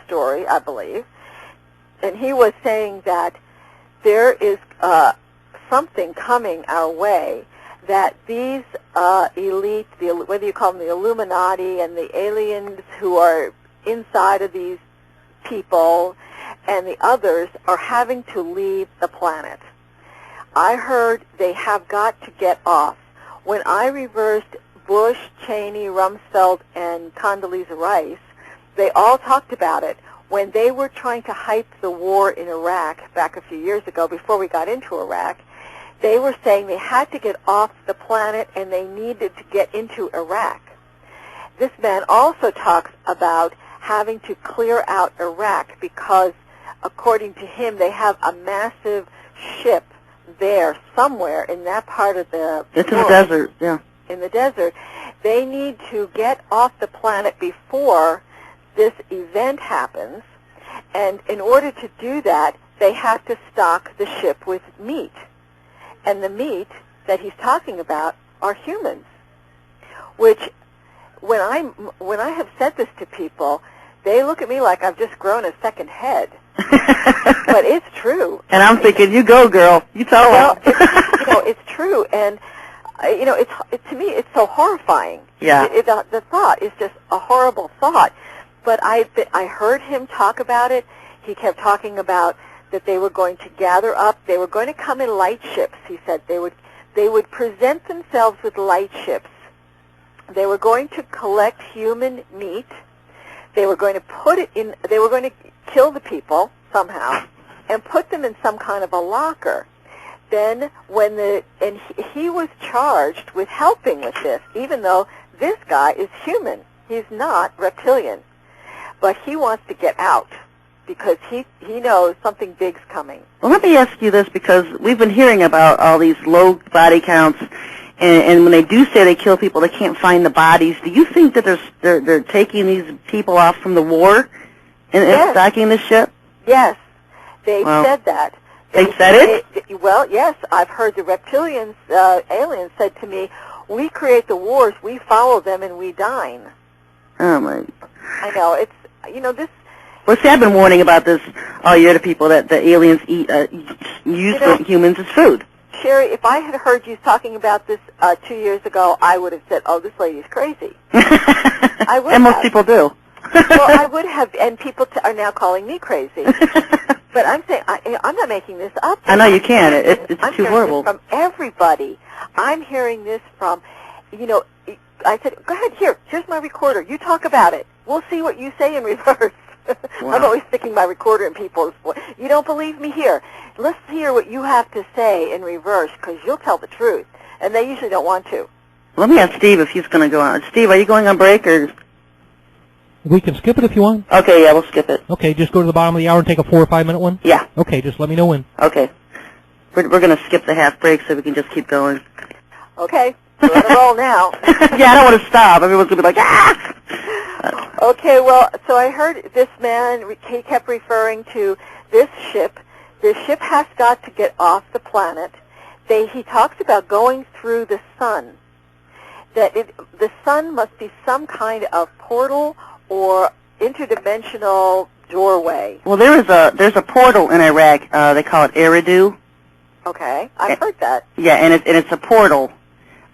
story, I believe, and he was saying that there is something coming our way, that these elite, whether you call them the Illuminati and the aliens who are inside of these people and the others, are having to leave the planet. I heard they have got to get off. When I reversed Bush, Cheney, Rumsfeld, and Condoleezza Rice, they all talked about it. When they were trying to hype the war in Iraq back a few years ago, before we got into Iraq, they were saying they had to get off the planet and they needed to get into Iraq. This man also talks about having to clear out Iraq because, according to him, they have a massive ship there somewhere in that part of the It's in the desert, yeah. In the desert. They need to get off the planet before this event happens, and in order to do that, they have to stock the ship with meat. And the meat that he's talking about are humans, which when I have said this to people, they look at me like I've just grown a second head. But it's true. And I'm thinking, you go, girl. You tell them. It's true, and to me, it's so horrifying. Yeah. The thought is just a horrible thought. But I heard him talk about it. He kept talking about that they were going to gather up. They were going to come in light ships. He said they would present themselves with light ships. They were going to collect human meat. They were going to put it in. They were going to kill the people somehow and put them in some kind of a locker. Then he was charged with helping with this, even though this guy is human. He's not reptilian. But he wants to get out because he knows something big's coming. Well, let me ask you this, because we've been hearing about all these low body counts, and when they do say they kill people, they can't find the bodies. Do you think that they're taking these people off from the war and stocking the ship? Yes, they said that. They said it? Well, yes, I've heard the reptilians, aliens said to me, we create the wars, we follow them, and we dine. Oh, my. I know, it's, this... Well, see, I've been warning about this all year to people, that the aliens use humans as food. Sherry, if I had heard you talking about this 2 years ago, I would have said, oh, this lady's crazy. I would and most people do. Well, I would have, and people are now calling me crazy. But I'm saying, I'm not making this up. I know you can't. It's I'm too horrible. This from everybody. I'm hearing this from, I said, go ahead, here's my recorder. You talk about it. We'll see what you say in reverse. Wow. I'm always sticking my recorder in people's voice. You don't believe me? Here. Let's hear what you have to say in reverse, because you'll tell the truth. And they usually don't want to. Let me ask Steve if he's going to go on. Steve, are you going on break, or...? We can skip it if you want. Okay, yeah, we'll skip it. Okay, just go to the bottom of the hour and take a 4 or 5 minute one? Yeah. Okay, just let me know when. Okay. We're going to skip the half break so we can just keep going. Okay. We're on a roll now. Yeah, I don't want to stop. Everyone's going to be like, ah! Okay, well, so I heard this man, he kept referring to this ship. The ship has got to get off the planet. He talks about going through the sun. That the sun must be some kind of portal or interdimensional doorway. Well, there's a portal in Iraq. They call it Eridu. Okay, I've heard that. Yeah, and it's a portal.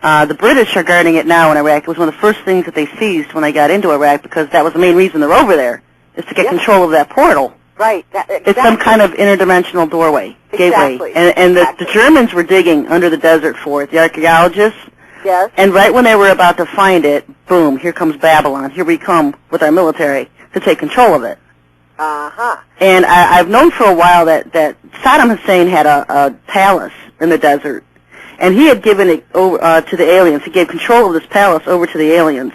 The British are guarding it now in Iraq. It was one of the first things that they seized when they got into Iraq, because that was the main reason they're over there, is to get control of that portal. Right. Exactly. It's some kind of interdimensional doorway, gateway. Exactly. And the Germans were digging under the desert for it, the archaeologists. Yes. And right when they were about to find it, boom, here comes Babylon. Here we come with our military to take control of it. Uh-huh. And I've known for a while that Saddam Hussein had a palace in the desert, and he had given it over to the aliens. He gave control of this palace over to the aliens,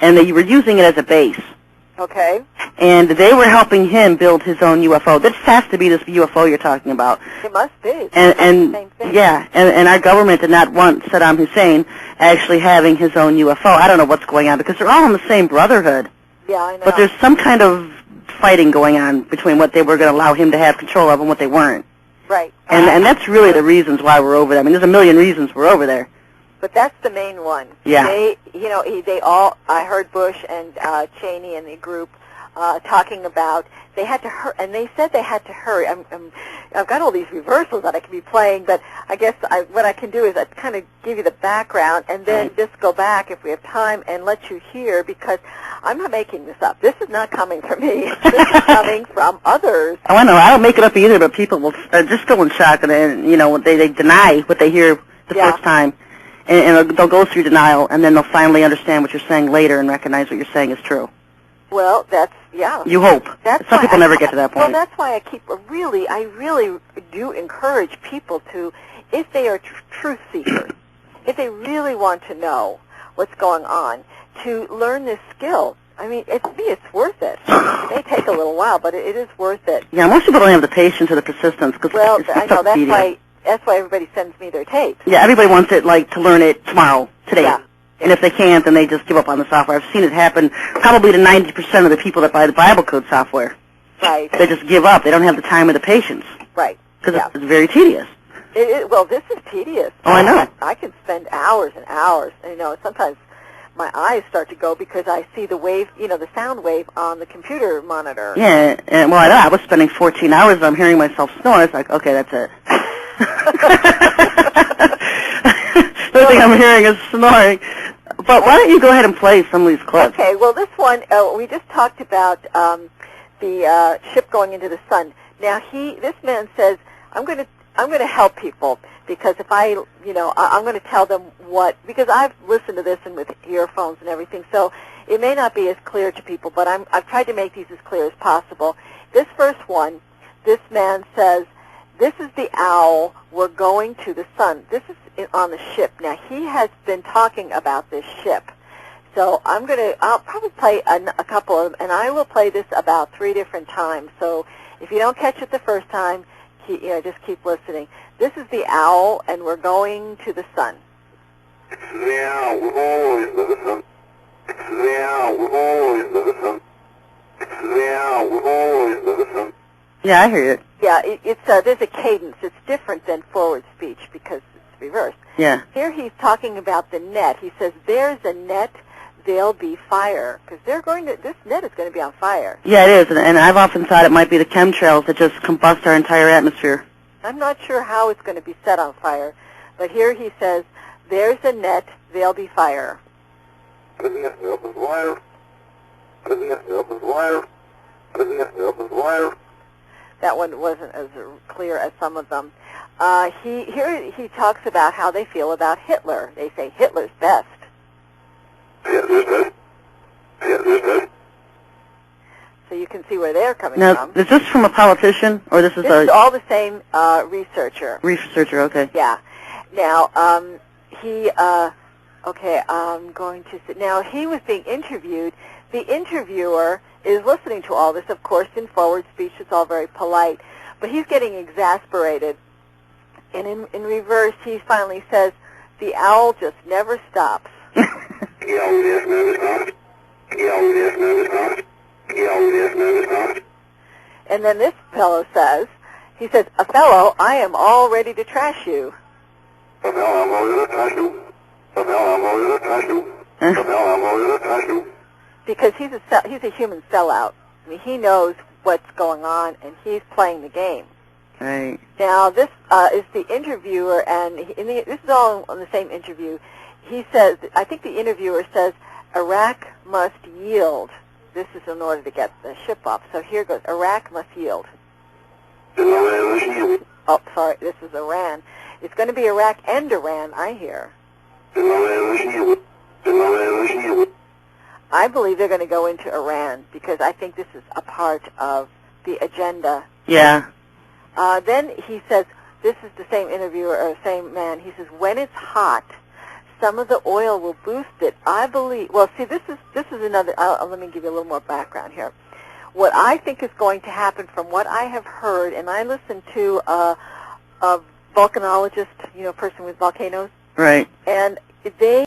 and they were using it as a base. Okay. And they were helping him build his own UFO. This has to be this UFO you're talking about. It must be. And same thing. Yeah, and our government did not want Saddam Hussein actually having his own UFO. I don't know what's going on, because they're all in the same brotherhood. Yeah, I know. But there's some kind of fighting going on between what they were going to allow him to have control of and what they weren't. Right. And that's really the reasons why we're over there. I mean, there's a million reasons we're over there. But that's the main one. Yeah. They all, I heard Bush and Cheney and the group talking about they had to hurry, and they said they had to hurry. I've got all these reversals that I can be playing, but I guess what I can do is I kind of give you the background and then just go back if we have time and let you hear, because I'm not making this up. This is not coming from me. This is coming from others. Oh, I know. I don't make it up either, but people will just still in shock, and they deny what they hear the first time, and they'll go through denial, and then they'll finally understand what you're saying later and recognize what you're saying is true. Well, You hope. Some people never get to that point. Well, that's why I really do encourage people to, if they are truth seekers, if they really want to know what's going on, to learn this skill. I mean, it's worth it. It may take a little while, but it is worth it. Yeah, most people don't have the patience or the persistence. Well, I know, that's why everybody sends me their tapes. Yeah, everybody wants it, to learn it tomorrow, today. Yeah. And if they can't, then they just give up on the software. I've seen it happen probably to 90% of the people that buy the Bible code software. Right. They just give up. They don't have the time or the patience. Right. Because it's very tedious. Well, this is tedious. Oh, I know. I can spend hours and hours. And, sometimes my eyes start to go because I see the wave, the sound wave on the computer monitor. Yeah, and I know. I was spending 14 hours and I'm hearing myself snore. It's like, okay, that's it. The only thing I'm hearing is snoring. But why don't you go ahead and play some of these clips? Okay, well, this one, we just talked about the ship going into the sun. Now, this man says, I'm going to help people, because if I'm going to tell them because I've listened to this and with earphones and everything, so it may not be as clear to people, but I've tried to make these as clear as possible. This first one, this man says, this is the owl, we're going to the sun. This is on the ship. Now, he has been talking about this ship. So I'll probably play a couple of them, and I will play this about 3 different times. So if you don't catch it the first time, just keep listening. This is the owl, and we're going to the sun. It's the owl, we're always to the sun. It's the owl, we're always to the sun. It's the owl, we're always to the sun. Yeah, I hear it. Yeah, there's a cadence. It's different than forward speech because it's reversed. Yeah. Here he's talking about the net. He says, there's a net, there'll be fire. Because this net is going to be on fire. Yeah, it is. And I've often thought it might be the chemtrails that just combust our entire atmosphere. I'm not sure how it's going to be set on fire. But here he says, there's a net, there'll be fire. There's a net, there'll be fire. There's a net, there'll be fire. There's a net, there'll be fire. That one wasn't as clear as some of them. He talks about how they feel about Hitler. They say Hitler's best. Hitler's best. Hitler's best. So you can see where they're coming from. Now, is this from a politician, or this is all the same researcher? Researcher, okay. Yeah. Now, I'm going to sit. Now, he was being interviewed. The interviewer is listening to all this, of course, in forward speech. It's all very polite. But he's getting exasperated. And in reverse, he finally says, the owl just never stops. The owl just never stops. The owl just never stops. The owl just never stops. And then this fellow says, Othello, I am all ready to trash you. Othello, I'm all ready to trash you. Othello, I'm all ready to trash you. Othello, I'm all ready to trash you. Because he's a human sellout. I mean, he knows what's going on, and he's playing the game. Right. Now, this is the interviewer, and this is all on the same interview. He says, I think the interviewer says, Iraq must yield. This is in order to get the ship off. So here goes, Iraq must yield. Oh, sorry, this is Iran. It's going to be Iraq and Iran, I hear. I believe they're going to go into Iran because I think this is a part of the agenda. Yeah. Then he says, this is the same interviewer, or same man, he says, when it's hot, some of the oil will boost it. I believe, well, see, this is another, let me give you a little more background here. What I think is going to happen from what I have heard, and I listened to a volcanologist, person with volcanoes. Right. And they